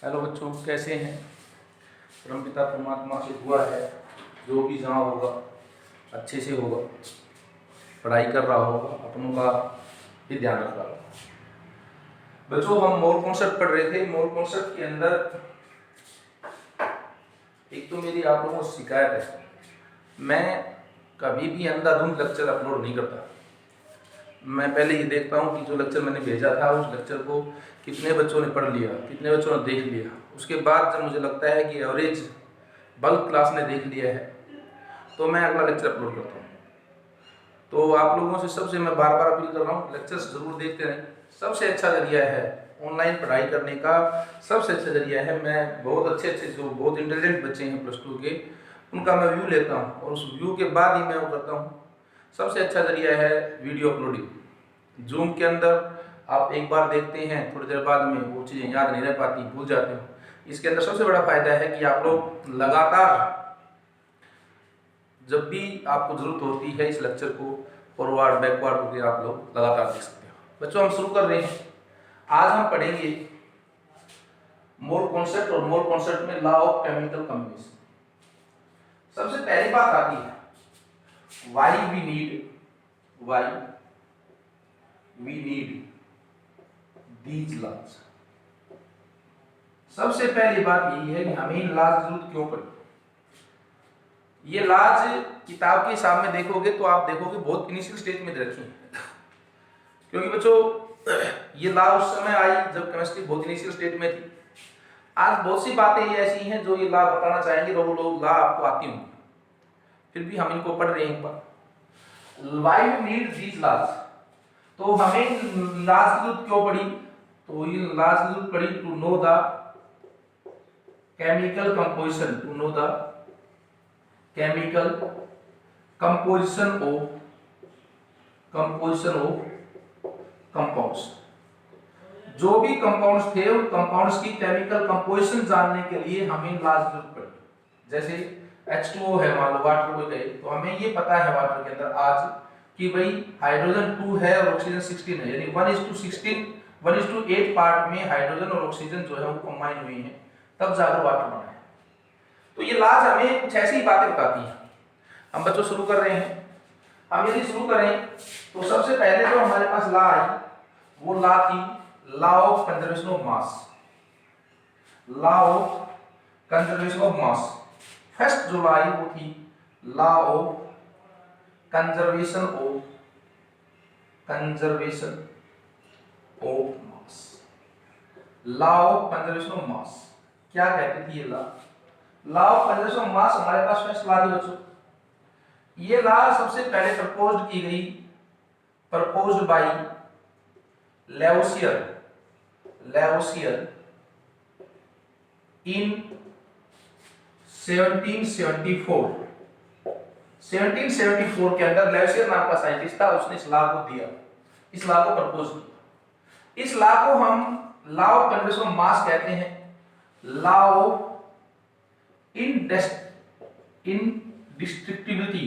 Hello बच्चों, कैसे हैं। परमपिता परमात्मा से दुआ है जो भी जहाँ होगा अच्छे से होगा, पढ़ाई कर रहा होगा, अपनों का भी ध्यान रख रहा होगा। बच्चों, हम मोर कॉन्सेप्ट पढ़ रहे थे। मोर कॉन्सेप्ट के अंदर एक तो मेरी आप लोगों को शिकायत है, मैं कभी भी अंधाधुंध लेक्चर अपलोड नहीं करता। मैं पहले ये देखता हूँ कि जो लेक्चर मैंने भेजा था उस लेक्चर को कितने बच्चों ने पढ़ लिया, कितने बच्चों ने देख लिया। उसके बाद जब मुझे लगता है कि एवरेज बल्क क्लास ने देख लिया है तो मैं अगला लेक्चर अपलोड करता हूँ। तो आप लोगों से सबसे मैं बार बार अपील कर रहा हूँ, लेक्चर्स जरूर देखते रहें। सबसे अच्छा जरिया है ऑनलाइन पढ़ाई करने का, सबसे अच्छा जरिया है। मैं बहुत अच्छे जो बहुत इंटेलिजेंट बच्चे हैं +2 के, उनका मैं व्यू लेता हूँ और उस व्यू के बाद ही मैं वो करता हूँ। सबसे अच्छा जरिया है वीडियो अपलोडिंग। जूम के अंदर आप एक बार देखते हैं, थोड़ी देर बाद में वो चीज़ें याद नहीं रह पाती, भूल जाते हो। इसके अंदर सबसे बड़ा फायदा है कि आप लोग लगातार जब भी आपको जरूरत होती है इस लेक्चर को फॉरवर्ड बैकवर्ड होकर आप लोग लगातार देख सकते हो। बच्चों, हम शुरू कर रहे हैं। आज हम पढ़ेंगे मोर कॉन्सेप्ट, और मोर कॉन्सेप्ट में लॉ ऑफ केमिकल कॉम्बिनेशन। सबसे पहली बात आती है why we need these laws. सबसे पहली बात यही है कि हमें इन लॉज की जरूरत क्यों पड़ी। ये लॉज किताब के हिसाब में देखोगे तो आप देखोगे बहुत इनिशियल स्टेज में रखी है, क्योंकि बच्चों ये लॉ उस समय आई जब केमिस्ट्री बहुत इनिशियल स्टेज में थी। आज बहुत सी बातें ये ऐसी हैं जो ये लॉ बताना चाहेंगे, वो लोग लॉ आपको आती होंगी, फिर भी हम इनको पढ़ रहे हैं एक बार। Why we need these laws, तो हमें लॉज की जरूरत क्यों पड़ी। तो ये लॉज की जरूरत पड़ी to know the chemical composition, to know the chemical composition of compounds. जो भी कंपाउंड्स थे उन कंपाउंड्स की केमिकल कंपोजिशन जानने के लिए हमें लॉज की जरूरत पड़ी। जैसे H2O है, मान लो वाटर को गए तो हमें ये पता है वाटर के अंदर आज कि भाई हाइड्रोजन 2 है और ऑक्सीजन 16 है, यानी 1:16 1:8 पार्ट में हाइड्रोजन और ऑक्सीजन जो है वो कंबाइन हुए हैं, तब जाकर वाटर बना है। तो ये लॉज हमें कुछ ऐसी बातें बताती हैं। हम बच्चों शुरू कर रहे हैं। हम यदि शुरू करें तो सबसे पहले जो हमारे पास लॉ आई वो लॉ थी law of conservation of mass. Law of conservation of mass first जो लॉ आई वो थी law of conservation of mass. Law of conservation of मास क्या कहती थी ये law. Law of conservation of मास हमारे पास फर्स्ट लॉ थी बच्चों। ये लॉ सबसे पहले प्रपोज्ड बाय लेवोसियर इन 1774 के अंदर लेवोसियर नाम का साइंटिस्ट था, उसने इस लॉ को दिया, इस लॉ को प्रपोज किया। इस लॉ को हम law of conservation of mass कहते हैं, law of indestructibility,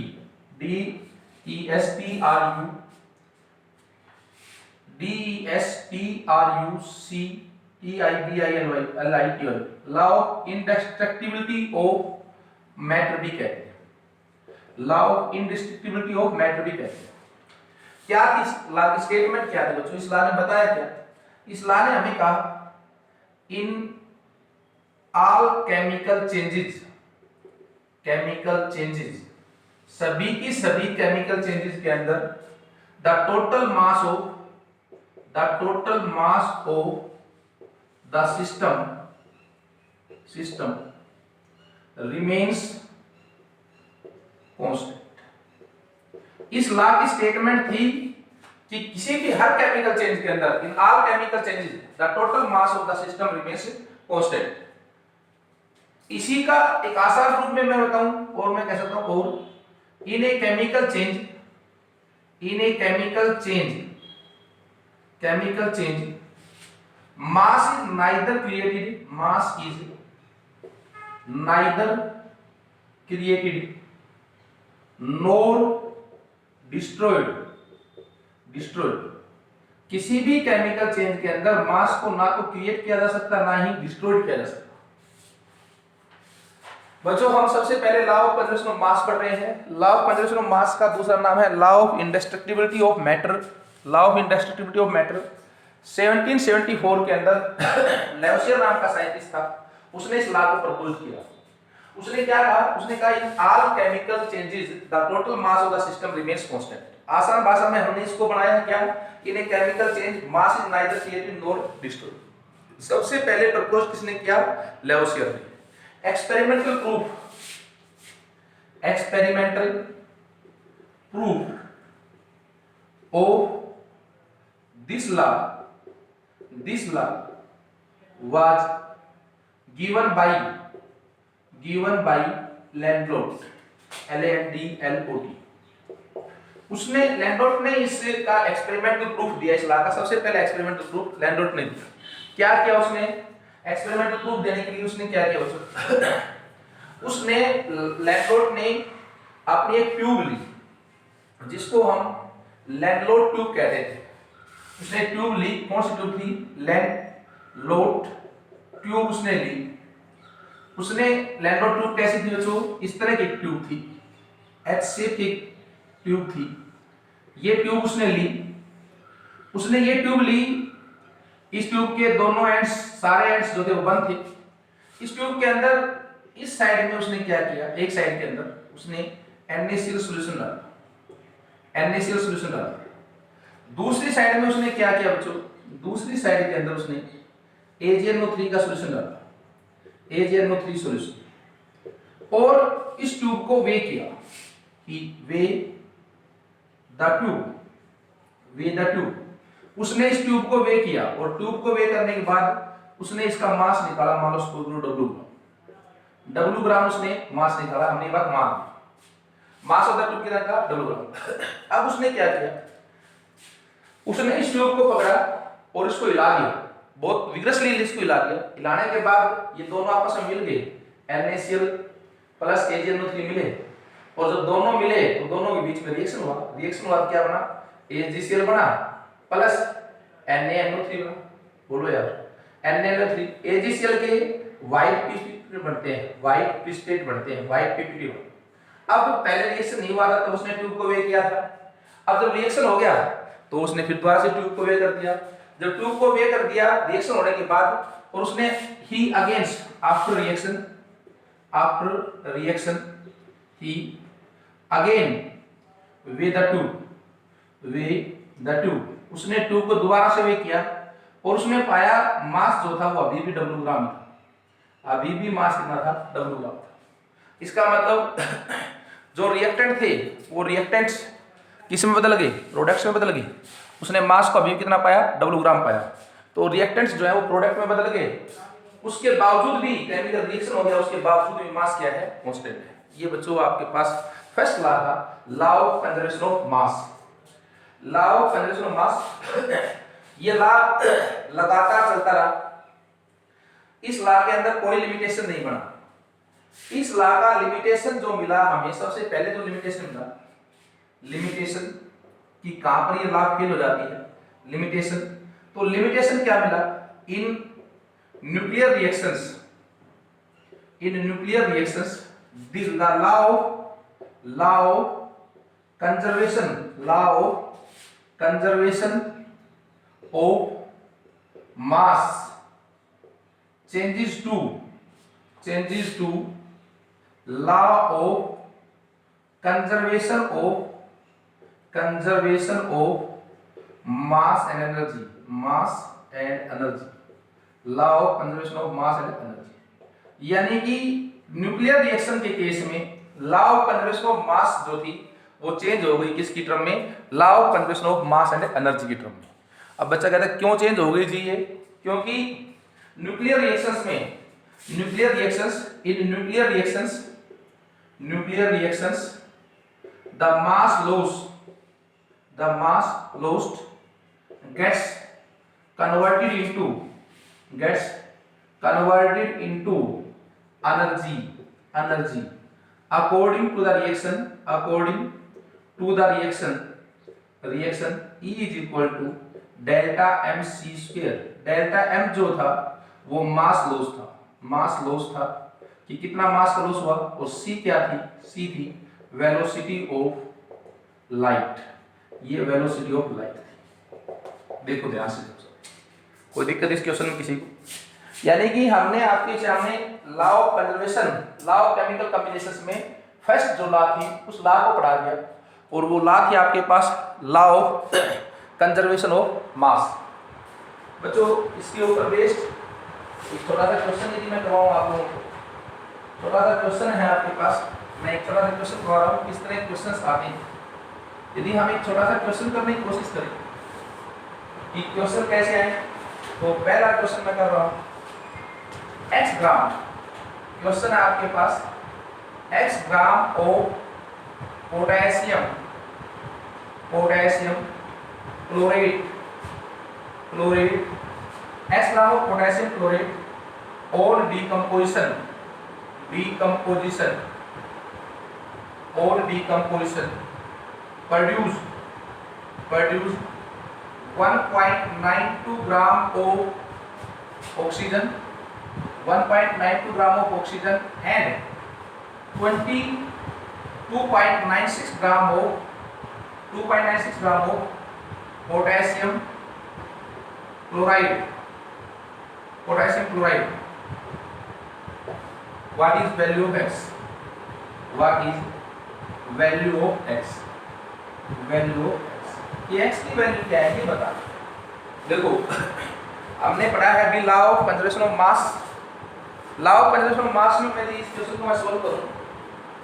DESTRUCTIBILITY, law of indestructibility of matter भी कहते हैं। Law of indestructibility of matter भी कहते हैं। क्या थी इस लॉ की स्टेटमेंट, क्या थी बच्चों। इस लॉ ने बताया क्या, इस लॉ ने हमें कहा इन ऑल केमिकल चेंजेस, सभी की सभी केमिकल चेंजेस के अंदर the total mass of the system remains constant. इस लॉ की स्टेटमेंट थी कि किसी भी हर केमिकल चेंज के अंदर, इन all chemical changes the total mass of the system remains constant. इसी का एक आसान रूप में मैं बताऊं और मैं कह सकता हूं, और in a chemical change mass is neither created nor destroyed। किसी भी केमिकल चेंज के अंदर मास को ना तो क्रिएट किया जा सकता ना ही डिस्ट्रॉय किया जा सकता। बच्चों हम सबसे पहले law of conservation of mass पढ़ रहे हैं। Law of conservation of mass का दूसरा नाम है law of indestructibility of matter. Law of indestructibility of matter 1774 के अंदर लेवसियर नाम का साइंटिस्ट था, उसने इस लॉ को प्रपोज किया। उसने क्या कहा? उसने कहा in all chemical changes the total mass of the system remains constant. आसान भाषा में हमने इसको बनाया क्या? In a chemical change mass is neither created nor destroyed. सबसे पहले प्रपोज किसने किया? लेवसियर ने। Experimental proof of this law was given by Landolt, LANDLOT। उसने लैंडलोट ने इसका एक्सपेरिमेंटल प्रूफ दिया। इस लॉ का सबसे पहले एक्सपेरिमेंटल प्रूफ लैंडलोट ने दिया। क्या किया उसने? एक्सपेरिमेंटल प्रूफ देने के लिए उसने क्या किया? उसने लैंडलोट ने अपनी एक ट्यूब ली जिसको हम लैंडलोट ट्यूब कहते थे। उसने ट्यूब ली, कौन सी ट्यूब थी? लैंडलोट ट्यूब उसने ली। उसने लैंडलोट ट्यूब कैसी थी बच्चों? इस तरह की ट्यूब थी, एच शेप की ट्यूब थी। ये ट्यूब उसने ली। उसने ये ट्यूब ली, इस ट्यूब के दोनों एंड्स, सारे एंड्स जो थे वो बंद थे। इस ट्यूब के अंदर इस साइड में उसने क्या किया? एक साइड के अंदर उसने NaCl सॉल्यूशन डाला। दूसरी साइड में उसने क्या किया बच्चों? दूसरी साइड के अंदर उसने AgNO3 का सॉल्यूशन डाला, AgNO3 सॉल्यूशन। और इस ट्यूब को वे किया कि वे द ट्यूब। उसने इस ट्यूब को वे किया और ट्यूब को वे करने के बाद उसने इसका मास निकाला, मान लो W ग्राम उसने मास निकाला। हमने ये बात मान ली, मास ऑफ द ट्यूब कितना था? W ग्राम। अब उसने क्या किया? उसने इस ट्यूब को पकड़ा और इसको हिला दिया, बहुत विग्रसली इसको हिला दिया। हिलाने के बाद ये दोनों आपस में मिल गए, NaCl प्लस AgNO3 मिले। और जब दोनों मिले तो दोनों के बीच में रिएक्शन हुआ। रिएक्शन हुआ क्या बना? AgCl बना प्लस NaNO3 बना। बोलो यार, NaNO3 AgCl के व्हाइट प्रेसिपिटेट बनते हैं, व्हाइट PPT। अब पहले रिएक्शन नहीं हुआ था तो उसने ट्यूब को वे किया था। अब जब रिएक्शन हो गया तो उसने फिर दोबारा से ट्यूब को वे कर दिया। जब ट्यूब को वे कर दिया रिएक्शन होने के बाद, और उसने ही अगेंस्ट आफ्टर रिएक्शन ही अगेन वे द ट्यूब। उसने ट्यूब को दोबारा से वे किया और उसने पाया मास जो था वो अभी भी W ग्राम था। अभी भी मास कितना था? W ग्राम था। इसका मतलब जो रिएक्टेंट थे वो रिएक्टेंट्स किस में बदल गए? प्रोडक्ट्स में बदल गए। उसने मास को अभी कितना पाया? W ग्राम पाया। तो रिएक्टेंट्स जो है वो प्रोडक्ट में बदल गए। उसके बावजूद भी केमिकल रिएक्शन हो गया, उसके बावजूद भी मास क्या है? कांस्टेंट है। ये बच्चों आपके पास फर्स्ट लॉ था, law of conservation of mass. Law of conservation of मास, ये लॉ लगातार चलता रहा। इस लॉ के अंदर कोई लिमिटेशन नहीं बना। इस लॉ का लिमिटेशन जो मिला हमें, सबसे पहले जो लिमिटेशन मिला, लिमिटेशन कि कहां पर ये लॉ फेल हो जाती है, लिमिटेशन। तो लिमिटेशन क्या मिला? In nuclear reactions this law of conservation of mass changes to law of conservation of mass and energy, law of conservation of mass and energy। यानी कि न्यूक्लियर रिएक्शन के case में लॉ ऑफ कंजर्वेशन ऑफ मास जो थी वो change हो गई। किसकी टर्म में? Law of conservation of mass and energy की टर्म में। अब बच्चा कहता है क्यों चेंज हो गई जी ये? क्योंकि nuclear reactions the mass lost gets converted into energy according to the reaction E is equal to delta M C square. Delta M जो था वो मास लॉस था, मास लॉस था कि कितना मास का लॉस हुआ, और सी क्या थी, सी थी वेलोसिटी ऑफ लाइट, ये वेलोसिटी ऑफ लाइट थी। देखो ध्यान से, कोई दिक्कत इस क्वेश्चन में किसी को? यानी कि हमने आपके सामने law of conservation, law of chemical combinations में फर्स्ट जो लॉ थी उस लॉ को पढ़ा दिया, और वो लॉ थी आपके पास law of conservation of mass. बच्चों इसके ऊपर बेस्ड एक छोटा सा क्वेश्चन यदि मैं करवाऊं आप लोगों को, छोटा सा क्वेश्चन है आपके पास, मैं एक छोटा सा क्वेश्चन करवा रहा हूँ, किस तरह क्वेश्चन आते हैं। यदि हम एक छोटा सा क्वेश्चन करने की कोशिश करें कि क्वेश्चन कैसे आए, तो पहला क्वेश्चन मैं कर रहा हूँ, x ग्राम, क्वेश्चन है आपके पास x gram of potassium, potassium chloride, chloride, x gram of potassium chloride और डीकंपोजिशन, डीकंपोजिशन और decomposition produce 1.92 gram of oxygen, 1.92 gram of oxygen and 2.96 gram of potassium chloride, potassium chloride. What is value of x? What is value of x? Value of x, ये x की value क्या है ये बता। देखो हमने पढ़ा है अभी law of conservation of mass. Law of conservation of मास में यदि इस क्वेश्चन को मैं सोल्व करूं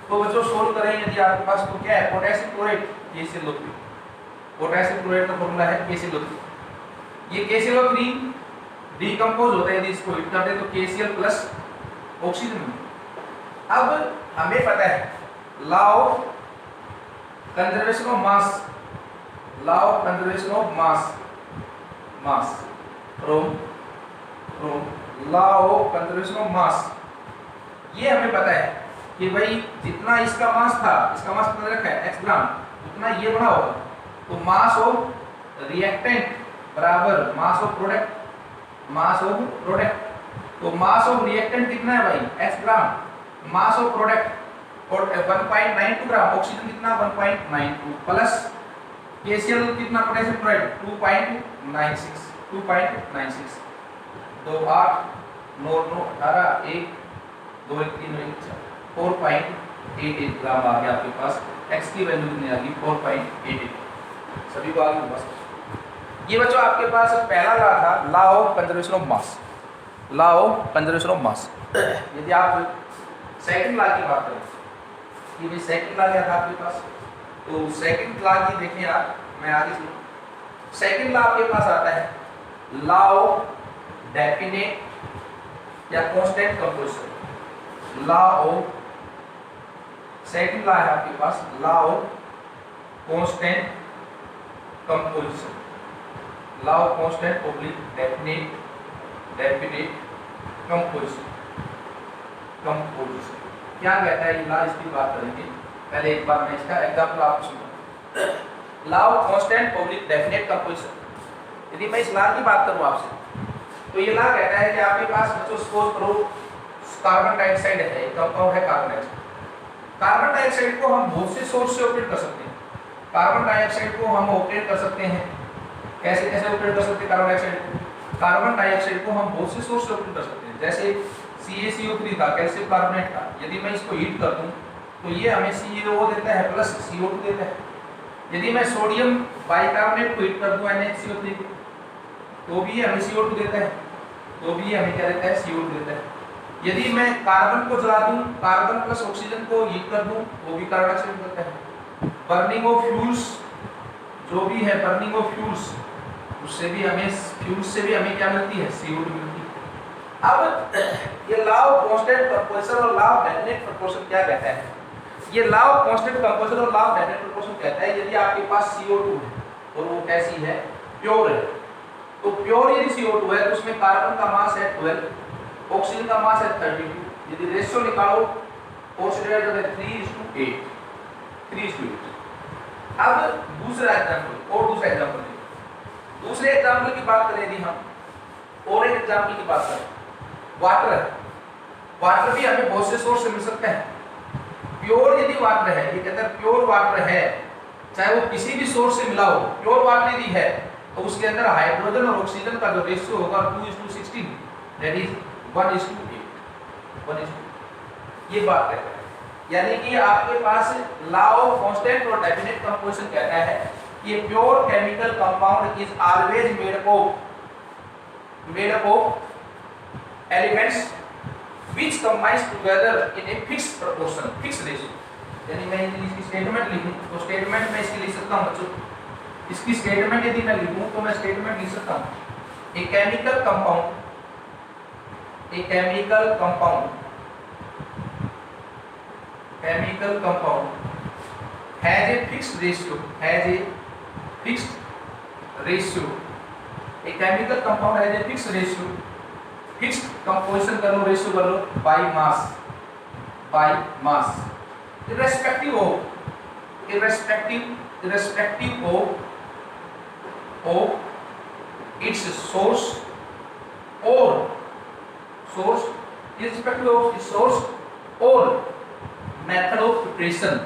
तो बच्चों सोल्व करें यदि आपके पास, तो क्या है, potassium chloride KClO3, potassium chloride का फॉर्मूला है KClO3। ये KClO3 डीकंपोज होता है, यदि इसको हीट करते हैं तो KCl प्लस ऑक्सीजन। अब हमें पता है law of conservation of mass, law of conservation of mass, mass from law of conservation of मास, ये हमें पता है कि भाई जितना इसका मास था, इसका मास कितना रखा है x ग्राम, उतना ये बना होगा, तो मास ऑफ रिएक्टेंट बराबर mass of product, mass of product. तो मास ऑफ रिएक्टेंट कितना है भाई x gram, mass of product और 1.92 ग्राम, ऑक्सीजन कितना 1.92 प्लस KCl कितना, पोटेशियम क्लोराइड 2.96, 2.96, 2 8 9 9 18 1 2 1 3 1 4 4.88 ग्राम आ गया आपके पास। x की वैल्यू कितनी आ गई 4.88। सभी को आ गई बस। ये बच्चों आपके पास पहला लॉ था law of conservation of mass, law of conservation of मास। यदि आप सेकंड लॉ की बात करें, ये भी सेकंड लॉ क्या था आपके पास, तो सेकंड लॉ की देखिए आप, मैं आगे चलूं। सेकंड लॉ आपके पास आता है लॉ ऑफ डेफिनेट या constant composition, law of, second law है आपके पास law of constant composition, law of constant oblique definite, definite composition, composition क्या कहता है ये लॉ, इसकी बात करेंगे। पहले एक बार मैं इसका एग्जांपल आपको सुनाऊं। Law of constant oblique definite composition, यदि मैं इस लॉ की बात करूं आपसे, तो ये लॉ कहता है कि आपके पास बच्चों सपोज करो कार्बन डाइऑक्साइड है, एक कंपाउंड है कार्बन डाइऑक्साइड। कार्बन डाइऑक्साइड को हम बहुत से सोर्स से ऑपरेट कर सकते हैं। कार्बन डाइऑक्साइड को हम ऑपरेट कर सकते हैं, कैसे कैसे ऑपरेट कर सकते हैं कार्बन डाइऑक्साइड को? कार्बन डाइऑक्साइड को हम बहुत से सोर्स से ऑपरेट कर सकते हैं, जैसे CaCO3 था, कैल्शियम कार्बोनेट था, यदि मैं इसको हीट कर दूं तो ये हमें CO देता है प्लस CO2 देता है। यदि मैं सोडियम बाइकार्बोनेट को हीट कर दूं NaCO3 को, तो भी ये हमें CO2 देता है, तो भी ये हमें क्या देता है, CO2 देता है। यदि मैं कार्बन को जला दूं, कार्बन प्लस ऑक्सीजन को हीट कर दूं, वो भी कार्बन डाइऑक्साइड देता है। बर्निंग ऑफ फ्यूल्स जो भी है, बर्निंग ऑफ फ्यूल्स, उससे भी हमें, फ्यूल्स से भी हमें क्या मिलती है, CO2 मिलती है। अब ये लॉ ऑफ कांस्टेंट कंपोजिशन और लॉ ऑफ डेफिनेट प्रोपोर्शन क्या कहता है? ये लॉ ऑफ कांस्टेंट कंपोजिशन और लॉ ऑफ डेफिनेट प्रोपोर्शन कहता है यदि आपके पास CO2 है और वो कैसी है, प्योर है, तो प्योर यदि CO2 है तो उसमें कार्बन का मास है 12, ऑक्सीजन का मास है 32। यदि रेशियो निकालो ऑक्सीजन है 3:8, 3:8। अब दूसरा एग्जांपल, और दूसरा एग्जांपल दूसरे एग्जाम्पल की बात करें यदि हम, और एक एग्जाम्पल की बात करें, वाटर है। वाटर भी हमें बहुत से सोर्स से मिल सकता है। प्योर यदि वाटर है, ये कहता है प्योर वाटर है, चाहे वो किसी भी सोर्स से मिला हो, प्योर वाटर यदि है तो उसके अंदर हाइड्रोजन और ऑक्सीजन का जो रेशियो होगा 2:16, दैट इज 1:8, 1:8। ये बात कहता है, यानी कि आपके पास लॉ ऑफ कांस्टेंट और डेफिनेट कंपोजिशन कहता है कि pure chemical compound is always made of elements which combines together in a fixed proportion, fixed ratio। यानी मैं इसकी स्टेटमेंट लिखूं तो स्टेटमेंट में इसकी लिख सकता हूं बच्चों, इसकी स्टेटमेंट यदि मैं लिखूं तो मैं स्टेटमेंट लिख सकता हूं, a chemical compound has a fixed ratio, a chemical compound has a fixed ratio, fixed composition कर लो, रेशियो कर लो, by mass, irrespective of its source or method of preparation,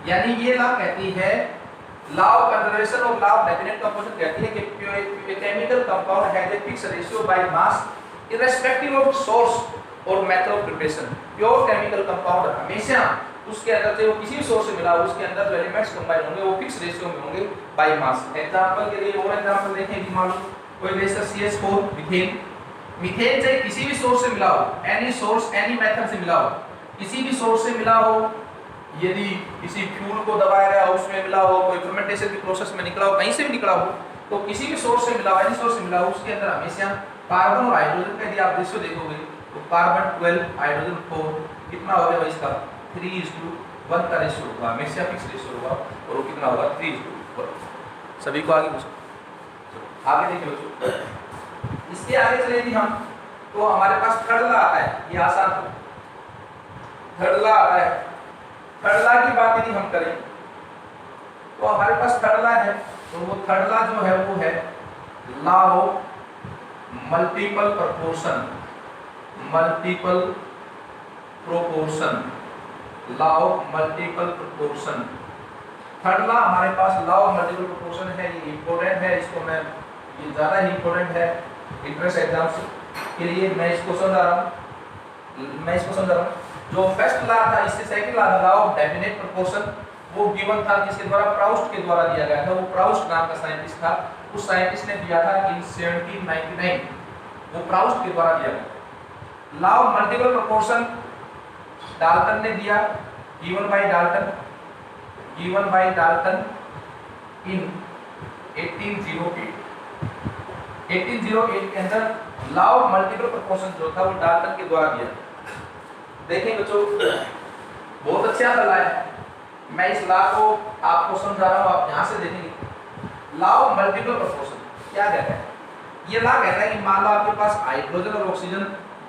यानी ये लॉ कहती है, लॉ ऑफ कंजर्वेशन और law of definite composition कहती है कि chemical compound has a fixed ratio by mass irrespective of source और method of preparation. Pure chemical compound हमेशा उसके अंदर से वो किसी भी सोर्स से मिला हो, उसके अंदर जो एलिमेंट्स कंबाइन होंगे वो फिक्स रेशियो में होंगे बाय मास। एग्जांपल के लिए और एग्जांपल देखें, यदि मान लो कोई गैस CH4 मीथेन चाहे किसी भी सोर्स से मिला हो, एनी सोर्स एनी मेथड से मिला हो, किसी भी सोर्स से मिला हो, यदि किसी फ्यूल को दबाया गया उसमें मिला हो, कोई फर्मेंटेशन की प्रोसेस में निकला हो, कहीं से भी निकला हो, तो किसी भी सोर्स से मिला हो, एनी सोर्स से मिला हो, उसके अंदर हमेशा कार्बन और हाइड्रोजन का यदि आप रेशियो देखोगे तो कार्बन 12 हाइड्रोजन 4 कितना हो गया इसका 3:1 का रेशियो होगा, हमेशा फिक्स रेशियो होगा, और वो कितना होगा 3:1। सभी को आगे देखिए बच्चों, इसके आगे चले यदि हम तो हमारे पास थर्ड लॉ आता है, ये आसान है, थर्ड लॉ आता है। थर्ड लॉ की बात यदि हम करें तो हमारे पास थर्ड लॉ है, तो वो थर्ड लॉ जो है वो है law of multiple proportion, law of multiple proportion. Third law हमारे पास लॉ ऑफ मल्टीपल प्रोपोर्शन है, ये इंपॉर्टेंट है, इसको मैं ये ज़्यादा ही इंपॉर्टेंट है इंट्रेंस एग्जाम्स के लिए, मैं इसको समझा रहा हूँ। जो फर्स्ट लॉ था, इससे सेकंड लॉ था लॉ ऑफ डेफिनेट प्रोपोर्शन, वो गिवन था किसके द्वारा, प्राउस्ट के द्वारा दिया गया था। वो प्राउस्ट नाम का साइंटिस्ट था, उस साइंटिस्ट ने दिया था इन 1799, वो प्राउस्ट के द्वारा दिया गया। Law of multiple proportion Dalton ने दिया, गिवन बाय डाल्टन इन 1808 के अंदर लॉ ऑफ मल्टीपल प्रोपोर्शन जो था वो डाल्टन के द्वारा दिया। देखें बच्चों, बहुत अच्छा लॉ है, मैं इस लॉ को आपको समझा रहा हूँ, आप यहाँ से देखेंगे। लॉ ऑफ मल्टीपल प्रोपोर्शन क्या कहता है, ये लॉ कहता है कि मान लो आपके पास हाइड्रोजन और ऑक्सीजन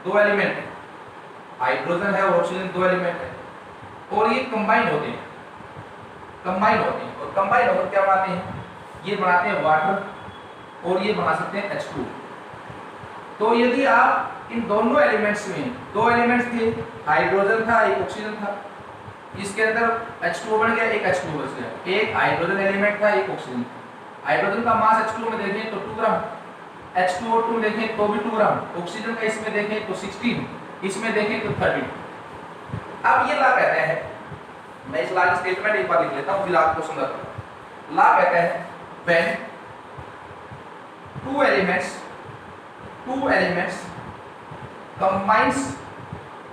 दो एलिमेंट है, हाइड्रोजन है और ऑक्सीजन दो एलिमेंट है, और ये कंबाइन होते हैं, और कंबाइन होकर क्या बनाते हैं, ये बनाते हैं वाटर, और ये बना सकते हैं H2। तो यदि आप इन दोनों एलिमेंट्स में, दो एलिमेंट्स थे, हाइड्रोजन था एक ऑक्सीजन था, इसके अंदर H2 बन गया, एक H2 बच गया, एक हाइड्रोजन एलिमेंट था एक ऑक्सीजन। हाइड्रोजन का मास H2 में देखें तो 2 ग्राम, H2O2 में देखें तो भी 2 ग्राम, ऑक्सीजन का इसमें देखें तो 16, इसमें देखें तो 30। अब ये लॉ कहता है, मैं इस लॉ की स्टेटमेंट एक बार लिख लेता हूं फिर आपको समझाता हूं। लॉ कहता है when two elements combines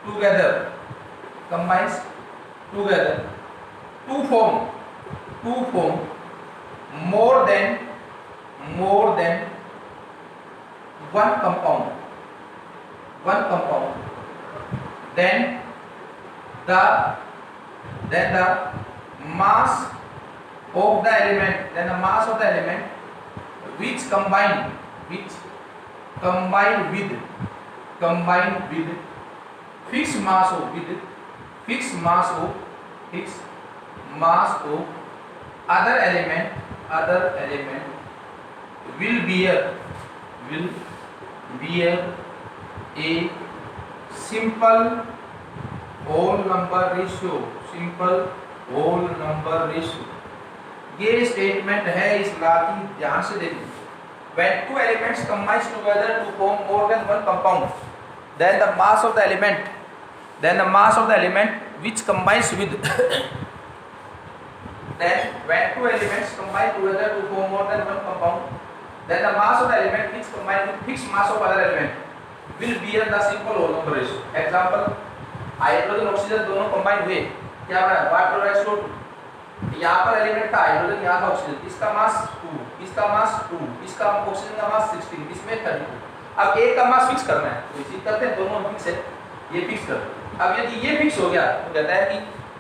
together to form more than one compound, then the mass of the element which combine with fixed mass of mass of other element will bear a simple whole number ratio। ये statement है इस law की, ध्यान से देखिए। When two elements combine together to form more than one compound, then the mass of the element which combines with then when two elements combine together to form more than one compound, then the mass of the element which combine with fixed mass of other element will bear the simple whole number ratio। Example, hydrogen oxygen दोनों combine हुए, क्या बना Y+2। यहाँ पर element था hydrogen, यहाँ था oxygen, इसका मास 2, इसका मास 2, इसका ऑक्सीजन का मास 16, इसमें 32। अब एक का मास फिक्स करना है, तो इसी करते हैं, दोनों फिक्स है, ये फिक्स कर। अब यदि ये फिक्स हो गया तो कहता है कि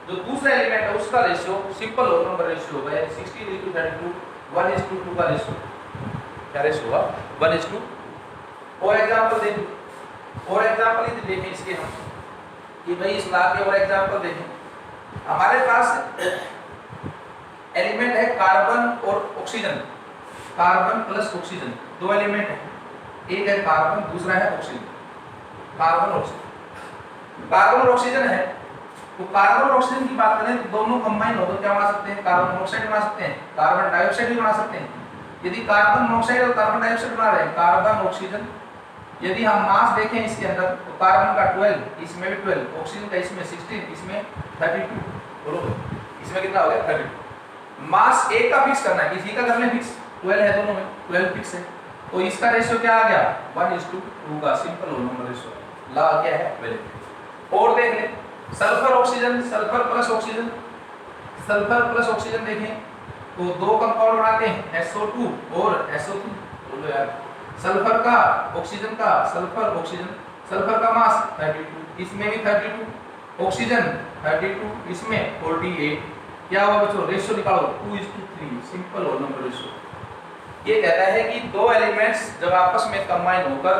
जो दूसरा एलिमेंट है उसका ratio simple whole number ratio होगा, यानी 16:32 1:2 का रेशियो। क्या रेशियो होगा? 1:2। और एग्जांपल देखिए, और एग्जांपल ही देखें इसके हम कि भाई इस लॉ के और एग्जांपल देखें। हमारे पास एलिमेंट है कार्बन और ऑक्सीजन, कार्बन प्लस ऑक्सीजन, दो एलिमेंट है, एक है कार्बन, दूसरा है ऑक्सीजन। कार्बन और ऑक्सीजन है, तो कार्बन और ऑक्सीजन की बात करें तो दोनों कंबाइन हो तो क्या बना सकते हैं? कार्बन मोनोऑक्साइड बना सकते हैं, कार्बन डाइऑक्साइड भी बना सकते हैं। यदि कार्बन मोनोऑक्साइड और कार्बन डाइऑक्साइड बना रहे हैं, कार्बन ऑक्सीजन, यदि हम मास देखें इसके अंदर तो कार्बन का 12, इसमें भी 12, ऑक्सीजन का इसमें 16, इसमें 32। बोलो इसमें कितना हो गया? 32। मास एक का फिक्स करना है, किसी का कर लें फिक्स, 12 है दोनों में, 12 फिक्स है, तो इसका रेशियो क्या आ गया? 1:2 का simple whole number ratio. Law क्या है? वैलिड। और देख लें sulphur oxygen, sulphur plus oxygen देखें तो दो कंपाउंड बनाते हैं, SO2 और SO3। बोलो यार, सल्फर का ऑक्सीजन का, सल्फर का मास 32, इसमें भी 32, ऑक्सीजन 32, इसमें 48। क्या हुआ बच्चों? रेशियो निकालो, 2:3 सिंपल होल नंबर रेशियो। ये कहता है कि दो एलिमेंट्स जब आपस में कंबाइन होकर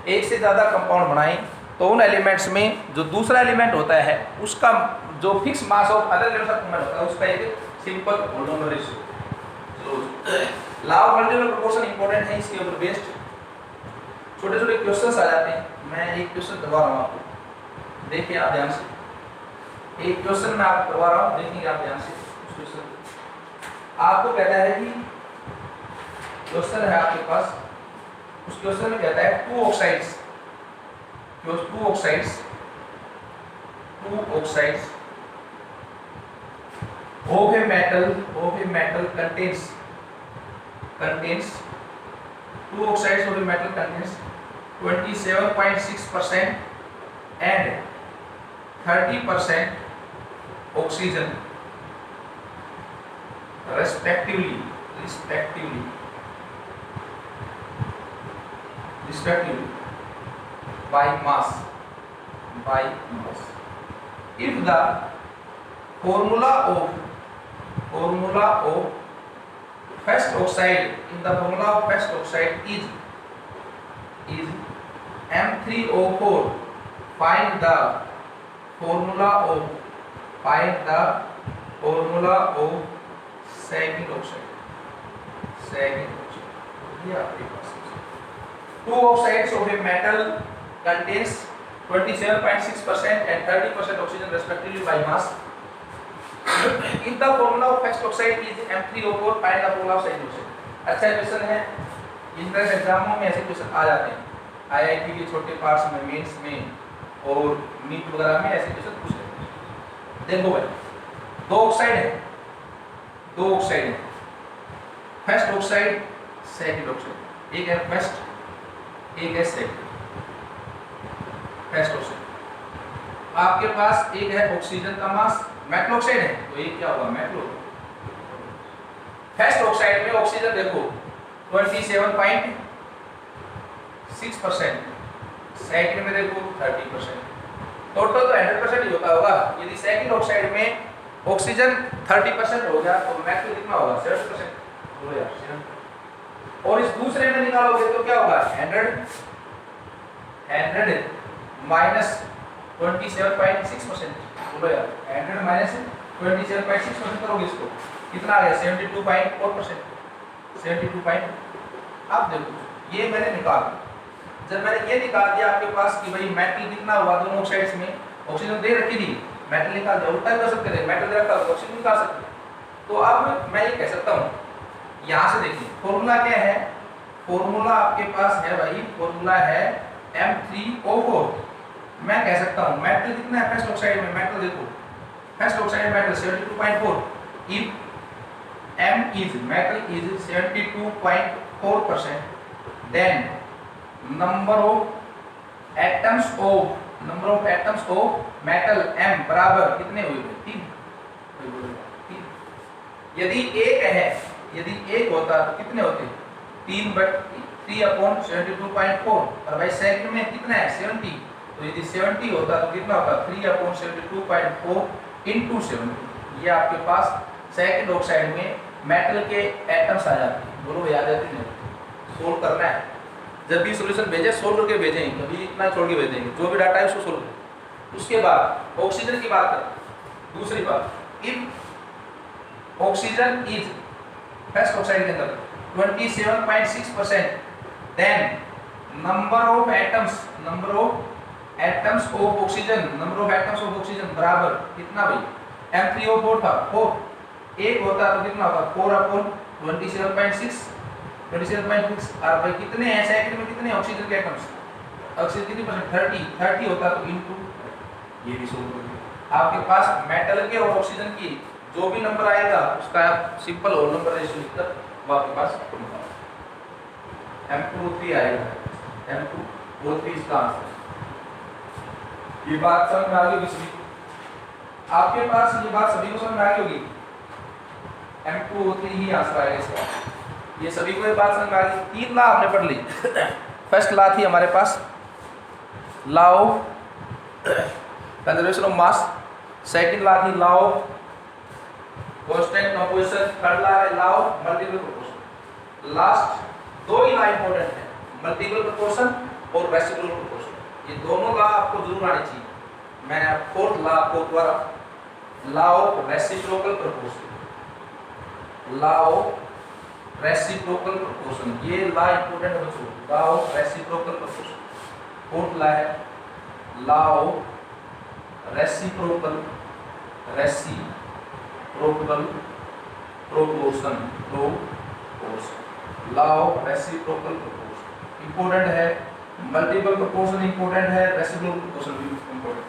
एक से ज्यादा कंपाउंड बनाएं तो उन एलिमेंट्स में जो दूसरा एलिमेंट होता है उसका जो fix mass of other elements का कंबाइन होता है उसका एक simple whole number ratio. Law of multiple proportion important है, इसके ऊपर बेस्ड छोटे छोटे क्वेश्चंस आ जाते हैं। मैं एक क्वेश्चन करवा रहा हूँ आपको, देखिए आप ध्यान से। एक क्वेश्चन मैं आपको करवा रहा हूँ, देखिए आप ध्यान से। क्वेश्चन आपको कहता है कि क्वेश्चन है आपके पास, उस क्वेश्चन में कहता है two oxides of a metal contains two oxides of a metal contains 27.6% and 30% oxygen respectively by mass। If the formula of first oxide is M3O4, find the formula of second oxide। ये आपके पास two oxides of a metal contains 27.6% and 30% oxygen respectively by mass। If the formula of first oxide is M3O4, find the formula of second oxide। अच्छा question है, entrance एग्जामों में ऐसे question आ जाते हैं, IIT के छोटे पार्ट्स में, मेंस में और नीट वगैरह में ऐसे क्वेश्चन पूछ लेते हैं। देखो भाई, दो ऑक्साइड है, फर्स्ट ऑक्साइड सेकंड ऑक्साइड, एक है फर्स्ट एक है सेकंड। फर्स्ट ऑक्साइड आपके पास एक है ऑक्सीजन का मास, मेटल ऑक्साइड है तो ये क्या होगा? मेटल। फर्स्ट ऑक्साइड में ऑक्सीजन देखो 27.6%, सेकंड में देखो 30%, टोटल तो 100% ही होता होगा। यदि सेकंड ऑक्साइड में ऑक्सीजन 30% हो गया तो मेटल कितना होगा? 70%। बोलो यार 7। और इस दूसरे में निकालोगे तो क्या होगा? 100 माइनस 27.6%। बोलो यार 100 माइनस 27.6% करोगे इसको, कितना आ गया 72.4%, 72. आप देखो ये मैंने निकाल दिया। जब मैंने ये निकाल दिया आपके पास कि भाई मेटल कितना हुआ दोनों ऑक्साइड्स में, ऑक्सीजन दे रखी थी, मेटल निकाल दिया, उल्टा कर सकते थे, मेटल दे रखा तो ऑक्सीजन निकाल सकते। तो अब मैं ये कह सकता हूँ, यहाँ से देखिए फॉर्मूला क्या है, फॉर्मूला आपके पास है भाई, फॉर्मूला है M3O4। मैं कह सकता हूँ मेटल कितना है फर्स्ट ऑक्साइड में, मेटल देखो first oxide metal 72.4, if M is metal is 72.4%, then number of atoms of metal M बराबर कितने हुए? 3। यदि एक होता तो कितने होते? 3/72.4, और भाई सेकंड में कितना है 70, तो यदि 70 होता तो कितना होता 3/72.4 into 70। ये आपके पास सेकंड ऑक्साइड में मेटल के एटम्स आ जाते हैं। बोलो याद है नहीं? सोल्व करना है, जब भी सॉल्यूशन भेजे सोल्व करके भेजेंगे, कभी इतना छोड़ के भेजेंगे, जो भी डाटा है उसको सोल्व करें। उसके बाद ऑक्सीजन की बात करें, दूसरी बात, if oxygen is first oxide के अंदर 27.6%, then number of atoms of oxygen बराबर कितना भाई? M3O4 था 4, एक होता तो कितना होता 4/27.6, और भाई कितने हैं सेकंड में, कितने ऑक्सीजन के एटम्स, ऑक्सीजन कितनी परसेंट 30 होता तो इनटू ये भी सोल्व करिए। आपके पास मेटल के और ऑक्सीजन की जो भी नंबर आएगा उसका आप सिंपल होल नंबर रेशियो लिखकर वो आपके पास M2O3 आएगा, M2O3 इसका आंसर। ये बात समझ में आ गई किसी आपके पास? ये बात सभी को समझ में आ गई होगी, M2O3 ही आंसर आएगा इसका। ये सभी को ये बात समझ में आ गई। 3 लॉ हमने पढ़ ली। फर्स्ट लॉ थी हमारे पास law of conservation of mass, second law थी law of constant composition, third law है law of multiple proportion. Last 2 ही लॉ इंपॉर्टेंट है, मल्टीपल प्रोपोर्शन और रेसिप्रोकल प्रोपोर्शन। ये दोनों लॉ आपको जरूर आनी चाहिए। मैं फोर्थ लॉ आपको दोबारा, law of reciprocal proportion, law of reciprocal proportion, ये लॉ इंपॉर्टेंट है बच्चों, law of reciprocal proportion. Fourth law है law of reciprocal proportion, law of reciprocal proportion important है, मल्टीपल प्रोपोर्शन इंपॉर्टेंट है, रेसिप्रोकल प्रोपोर्शन भी important.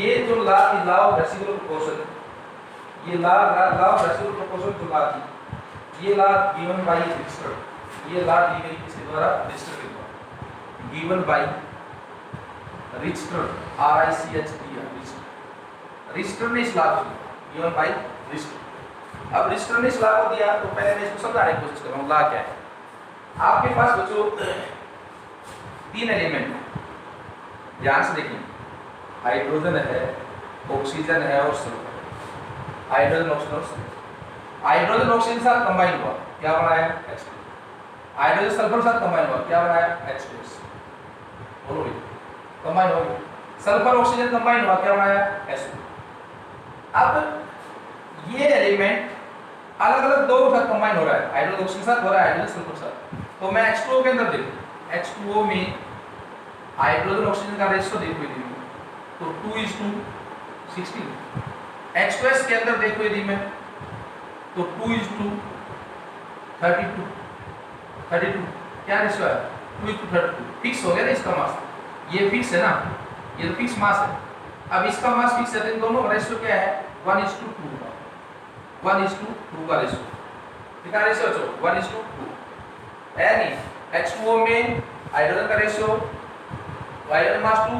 ये जो law थी लॉ ऑफ रेसिप्रोकल प्रोपोर्शन, ये लॉ ऑफ रेसिप्रोकल प्रोपोर्शन जो लॉ थी, ये लॉ गिवन बाय रिस्टर, ये लॉ दी गई किसके द्वारा? रिस्टर के द्वारा, गिवन बाय रिस्टर, RICHTR, रिस्टर ने इस लॉ को गिवन बाय रिस्टर। अब रिस्टर ने इस लॉ को दिया तो पहले मैं इसको समझाने की कोशिश कर रहा हूँ। लॉ क्या है? आपके पास बच्चों 3 एलिमेंट है, ध्यान से देखिए, हाइड्रोजन है, ऑक्सीजन है और सल्फर। हाइड्रोजन ऑक्सीजन और सल्फर, हाइड्रोजन ऑक्सीजन के साथ कंबाइन हुआ क्या बनाया? H2। हाइड्रोजन सल्फर के साथ कंबाइन हुआ क्या बनाया? H2S। बोलो भाई, कंबाइन हो गया। सल्फर ऑक्सीजन कंबाइन हुआ क्या बनाया? SO। अब ये एलिमेंट अलग अलग दो के साथ कंबाइन हो रहा है, हाइड्रोजन ऑक्सीजन के साथ हो रहा है, हाइड्रोजन सल्फर के साथ। तो मैं H2O के अंदर देखो, H2O में हाइड्रोजन ऑक्सीजन का रेशियो देखो यदि तो 2:16। H2S के अंदर देखो यदि मैं तो 2:32 क्या रेशियो है? 2:32। फिक्स हो गया ना इसका मास, ये फिक्स है ना, ये तो फिक्स मास है। अब इसका मास फिक्स है तो इन दोनों का रेशियो क्या है? 1:2 का, 1:2 का रेशियो। कितना रेशियो है? 1:2 है नहीं। H2O में हाइड्रोजन का रेशियो, हाइड्रोजन मास 2,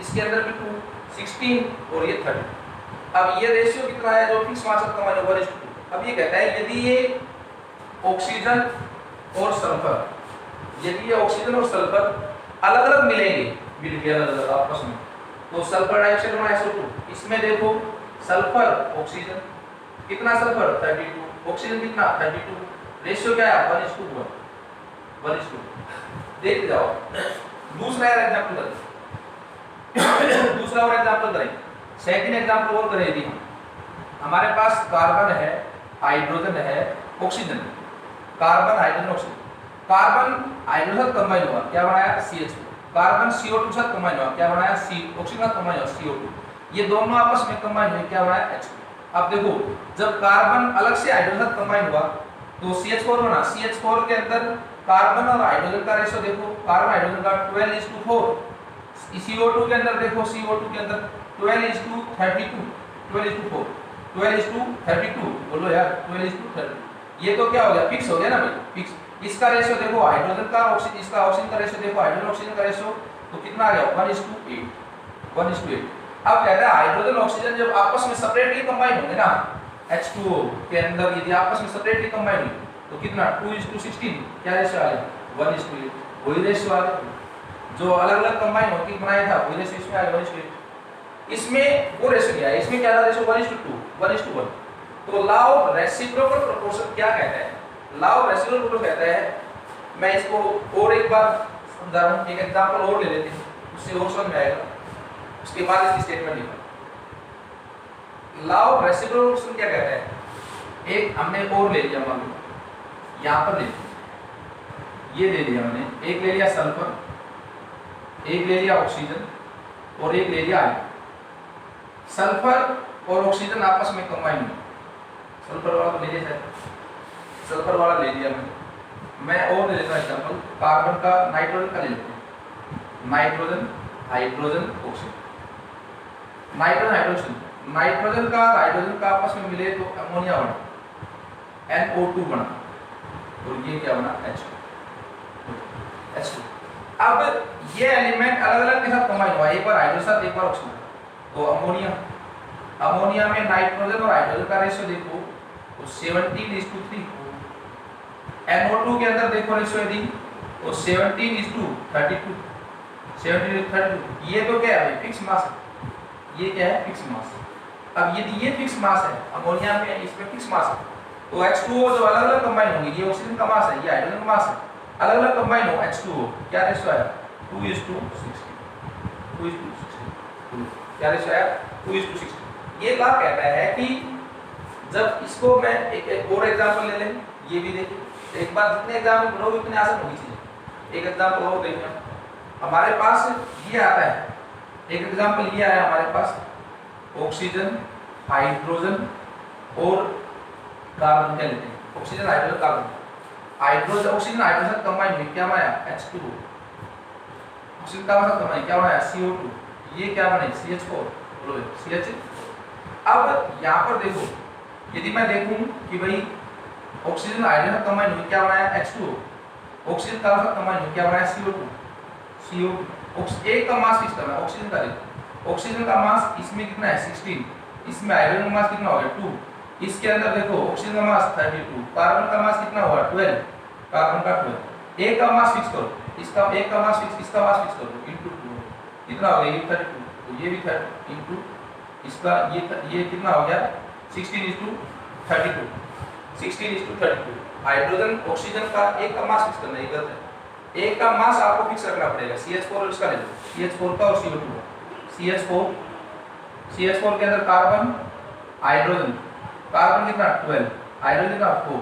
इसके अंदर भी 2, 16 और ये 30। अब ये रेशियो कितना है जो फिक्स मास का 1:2। अब ये कहता है यदि ये ऑक्सीजन और सल्फर, यदि ये ऑक्सीजन और सल्फर अलग अलग मिलेंगे, मिल गए अलग अलग आपस में, तो सल्फर डाइऑक्साइड बना SO2। इसमें देखो सल्फर ऑक्सीजन कितना, सल्फर 32, ऑक्सीजन कितना 32, रेशियो क्या है 1:2। देख जाओ। दूसरा एग्जांपल करें, दूसरा और एग्जांपल करें, सेकंड एग्जांपल और करें यदि हम हमारे पास कार्बन है, हाइड्रोजन है, oxygen. Carbon hydrogen oxygen, carbon hydrogen combine हुआ, क्या बनाया CH4। कार्बन CO2 के साथ कंबाइन हुआ, क्या बनाया ऑक्सीजन का कंबाइन हुआ CO2। ये दोनों आपस में कंबाइन हुए, क्या बनाया H2। अब देखो जब कार्बन अलग से हाइड्रोजन कंबाइन हुआ तो CH4 बना। CH4 के अंदर कार्बन और हाइड्रोजन का रेशो देखो, कार्बन हाइड्रोजन का 12:4। CO2 के अंदर देखो, CO2 के अंदर 12:32, 12:4, 12:32। बोलो यार 12:32। ये तो क्या हो गया, फिक्स हो गया ना भाई, फिक्स। इसका रेशो देखो हाइड्रोजन का ऑक्सीजन, इसका ऑक्सीजन का रेशो देखो, हाइड्रोजन ऑक्सीजन का रेशो तो कितना आ गया 1:8, 1:8। अब कहता है हाइड्रोजन ऑक्सीजन जब आपस में सेपरेटली कंबाइन होंगे ना H2O के अंदर, यदि आपस में सेपरेटली कंबाइन हुए तो कितना 2:16, क्या रेशो आ गया 1:8। वही रेशो आ गया जो अलग अलग कंबाइन होकर बनाया था, वही रेशो इसमें आ गया 1:8। इसमें वो रेशो क्या है, इसमें क्या था रेशो 1:2, 1:1। तो लॉ ऑफ रेसिप्रोकल प्रोपोर्शन क्या कहता है, लॉ ऑफ रेसिप्रोकल प्रोपोर्शन कहता है, मैं इसको और एक बार समझा रहा हूं, एक एग्जांपल और ले लेते हैं, उससे और समझ में आएगा, उसके बाद इसकी स्टेटमेंट लिखा। लॉ ऑफ रेसिप्रोकल प्रोपोर्शन क्या कहता है, एक हमने और ले लिया, मान लो यहां पर ले लिया, ये ले लिया हमने, एक ले लिया सल्फर, एक ले लिया ऑक्सीजन और एक ले लिया आयरन। सल्फर और ऑक्सीजन आपस में कंबाइन हुए, सल्फर वाला ले लिया, सल्फर वाला ले लिया मैं और ले लेता हूं एग्जांपल, कार्बन का, नाइट्रोजन का ले लेते हैं, nitrogen hydrogen oxygen, nitrogen hydrogen, nitrogen का हाइड्रोजन का आपस में मिले तो अमोनिया बना, NO2 बना, और ये क्या बना H2। अब ये एलिमेंट अलग अलग के साथ कंबाइन हुआ, एक बार हाइड्रोजन साथ एक बार ऑक्सीजन, तो अमोनिया, अमोनिया में नाइट्रोजन और हाइड्रोजन का रेशियो देखो तो 17:3। NO2 के अंदर देखो रेशियो यदि तो 17:32, 17:32। ये तो क्या है फिक्स मास है, ये क्या है फिक्स मास। अब यदि ये फिक्स मास है, अमोनिया में इसमें फिक्स मास है, तो H2O जो अलग अलग कंबाइन होंगे, ये ऑक्सीजन का मास है, ये हाइड्रोजन का मास है, अलग अलग कंबाइन हो H2O, क्या रेशियो आया 2:16, 2:16, क्या रेशियो आया 2:16। ये लॉ कहता है कि जब इसको मैं एक और एग्जांपल ले लें, ये भी देखिए, एक बार जितने एग्जाम्पल पढ़ोगे उतने आसान होगी चीजें। एक एग्जांपल और देखिए, हमारे पास ये आता है, एक एग्जांपल ये आया हमारे पास, ऑक्सीजन हाइड्रोजन और कार्बन क्या लेते हैं, oxygen hydrogen carbon, hydrogen oxygen hydrogen combine हुई, क्या बनाया H2O, ऑक्सीजन का साथ कंबाइन क्या बनाया CO2, ये क्या बने CH4, बोलो CH। अब यहाँ पर देखो, यदि मैं देखूं कि भाई ऑक्सीजन हाइड्रोजन कंबाइन हुई, क्या बनाया H2O, ऑक्सीजन का साथ कंबाइन हुई, क्या बनाया CO2। एक का मास फिक्स करना, ऑक्सीजन का देखो, ऑक्सीजन का मास इसमें कितना है 16, इसमें हाइड्रोजन का मास कितना हो गया 2, इसके अंदर देखो ऑक्सीजन का मास 32, कार्बन का मास कितना हुआ 12, कार्बन का 12, एक का मास फिक्स करो, इसका एक का मास फिक्स, इसका मास फिक्स करो इनटू 2, कितना हो गया ये 32, तो ये भी 30 इनटू इसका ये कितना हो गया 16:32, 16:32। हाइड्रोजन ऑक्सीजन का एक का मास फिक्स करना, ये गलत है, एक का मास आपको फिक्स रखना पड़ेगा, CH4 और इसका ले लो, CH4 का और CO2 का, CH4 के अंदर कार्बन हाइड्रोजन, कार्बन कितना 12, हाइड्रोजन कितना 4,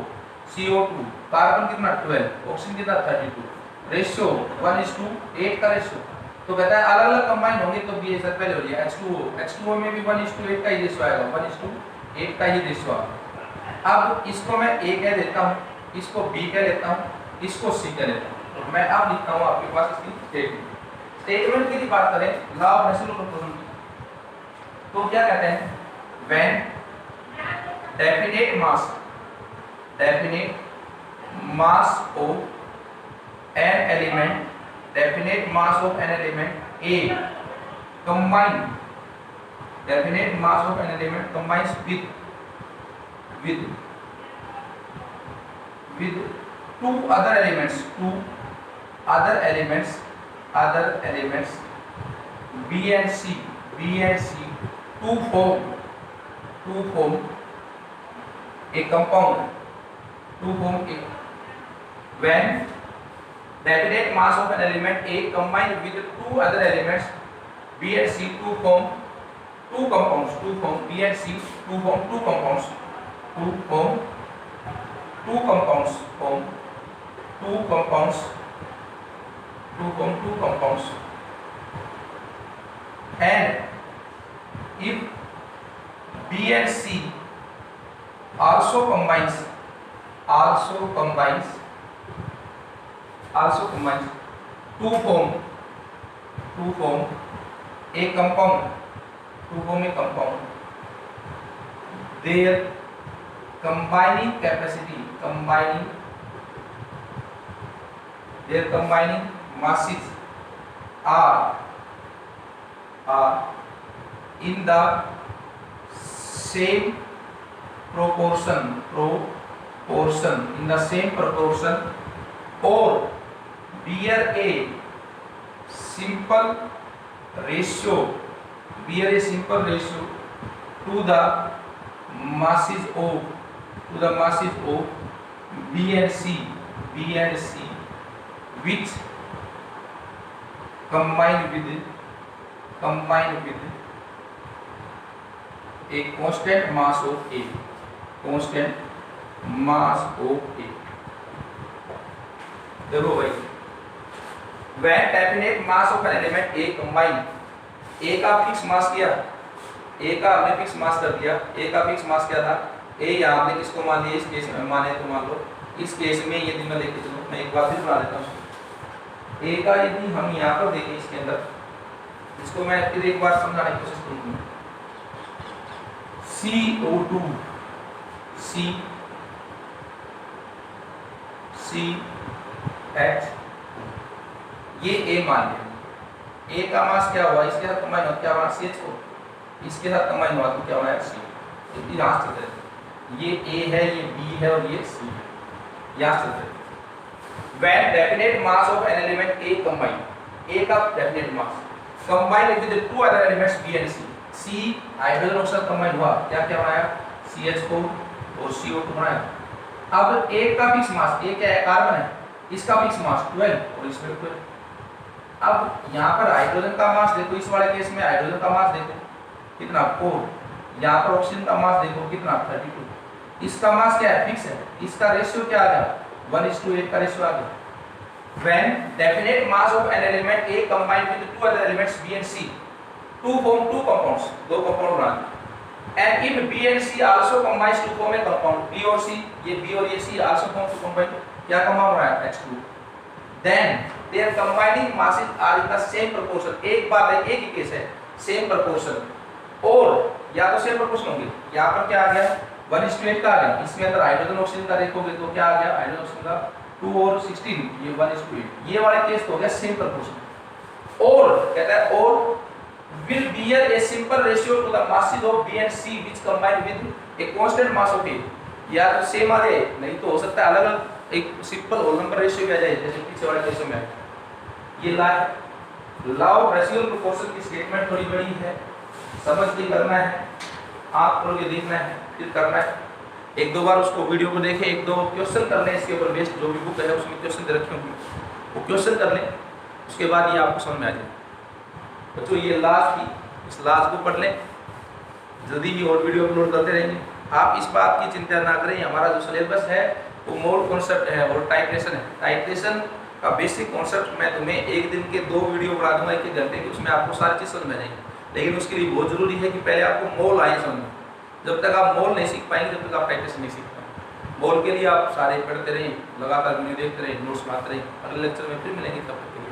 CO2 कार्बन कितना 12, ऑक्सीजन कितना 32, रेशियो 1:8 का रेशियो। तो कहता है अलग अलग कंबाइन होंगे तो भी ऐसा पहले हो गया H2O में भी 1:8 का ही रेशियो आएगा, 1:8 का ही रेशियो आएगा। अब इसको मैं A कह देता हूँ, इसको B कह लेता हूँ, इसको C कह लेता हूँ, तो मैं अब लिखता हूँ आपके पास इसकी स्टेटमेंट की बात करें लॉ ऑफ रेसिप्रोकल प्रोपोर्शन की, तो क्या कहते हैं, when definite mass of an element, definite mass of an element A combine, definite mass of an element combines with two other elements B and C to form a compound, when definite mass of an element A combined with two other elements B and C to form two compounds, two form B and C, two form two compounds, two form two compounds, form two compounds, two form two compounds, and if B and C also combines to form a compound, their combining masses are in the same proportion, or bear a simple ratio to the masses of B and C, which combine with a constant mass of A. देखो भाई, when definite mass of an element A combine, A का fix mass किया, A का हमने fix mass कर दिया, A का fix mass क्या था, A यहाँ हमने किसको मान लिया, इस केस में माने तो मान लो, इस केस में यदि मैं लेके चलूँ, मैं एक बार फिर बना देता हूँ, A का यदि हम यहाँ पर देखें इसके अंदर, इसको मैं फिर एक बार समझाने की कोशिश करूँगा। CO2 CH, ये A मान लिया, A का मास क्या हुआ, इसके साथ कंबाइन हुआ क्या बना CH को, इसके साथ कंबाइन हुआ तो क्या बना C। तो यहाँ से चलते हैं, ये A है, ये B है और ये C है, यहाँ से चलते हैं। When definite mass of an element A combine, A का definite mass combine with the two other elements B and C, C hydrogen oxide combine हुआ, क्या क्या बनाया, CH को और CO2 बनाया। अब एक का फिक्स मास, A क्या है, कार्बन है, इसका फिक्स मास 12 और इसमें 12। अब यहाँ पर हाइड्रोजन का मास देखो, इस वाले केस में हाइड्रोजन का मास देखो कितना 4, यहाँ पर ऑक्सीजन का मास देखो कितना 32, इसका मास क्या है, फिक्स है, इसका रेशियो क्या आ गया 1:8 का रेशियो आ गया। When definite mass of an element A combined with two other elements B and C to form two compounds, दो कंपाउंड बनाते हैं, and if B and C also combines to form a compound, B और C, ये B और ये C also form to combine, क्या compound बनाया H2, then their combining masses are in the same proportion, एक बार एक ही केस है same proportion, और या तो सेम proportion होंगे, यहाँ पर क्या आ गया 1:8 का आ गया, इसमें अंदर हाइड्रोजन ऑक्सीजन का देखोगे तो क्या आ गया, हाइड्रोजन ऑक्सीजन का 2 और 16, ये 1:8, ये वाला केस तो हो गया सेम proportion। और कहता है और will bear a simple ratio to the masses of B and C which combine with a constant mass of A, या तो सेम आ जाए, नहीं तो हो सकता है अलग अलग एक सिंपल होल नंबर रेशियो भी आ जाए, जैसे पीछे वाले केस में। ये लॉ ऑफ रेशियो प्रोपोर्शन की स्टेटमेंट थोड़ी बड़ी है, समझ के करना है, आप लोग ये देखना है फिर करना है, एक दो बार उसको वीडियो को देखें, एक दो क्वेश्चन कर लें इसके ऊपर बेस्ड, जो भी बुक है उसमें क्वेश्चन दे रखे होंगे वो क्वेश्चन कर लें, उसके बाद ये आपको समझ में आ जाए। बच्चों ये लास्ट की, इस लास्ट को पढ़ लें, जल्दी भी और वीडियो अपलोड करते रहेंगे। आप इस बात की चिंता ना करें, हमारा जो सिलेबस है वो मोड कॉन्सेप्ट है और टाइट्रेशन है। टाइट्रेशन का बेसिक कॉन्सेप्ट मैं तुम्हें एक दिन के 2 वीडियो बना दूंगा 1-1 घंटे की, उसमें आपको सारी चीज़ समझ में जाएगी, लेकिन उसके लिए बहुत जरूरी है कि पहले आपको मोल आए समझ में। जब तक आप मोल नहीं सीख पाएंगे तब तक आप टाइट्रेशन नहीं सीख पाएंगे। मोल के लिए आप सारे पढ़ते रहें, लगातार वीडियो देखते रहें, नोट्स बनाते रहें। अगले लेक्चर में फिर मिलेंगे, तब तक के लिए।